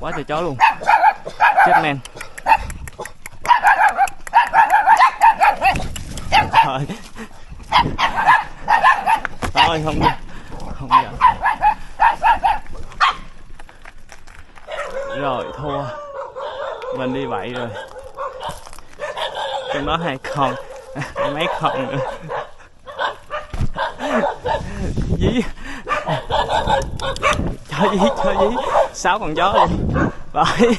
quá trời chó luôn, chết men. Thôi thôi không được, không được. Rồi thua, mình đi vậy rồi. Trong đó 2 con, mấy con nữa. Dí, cho dí 6 con chó luôn. Rồi.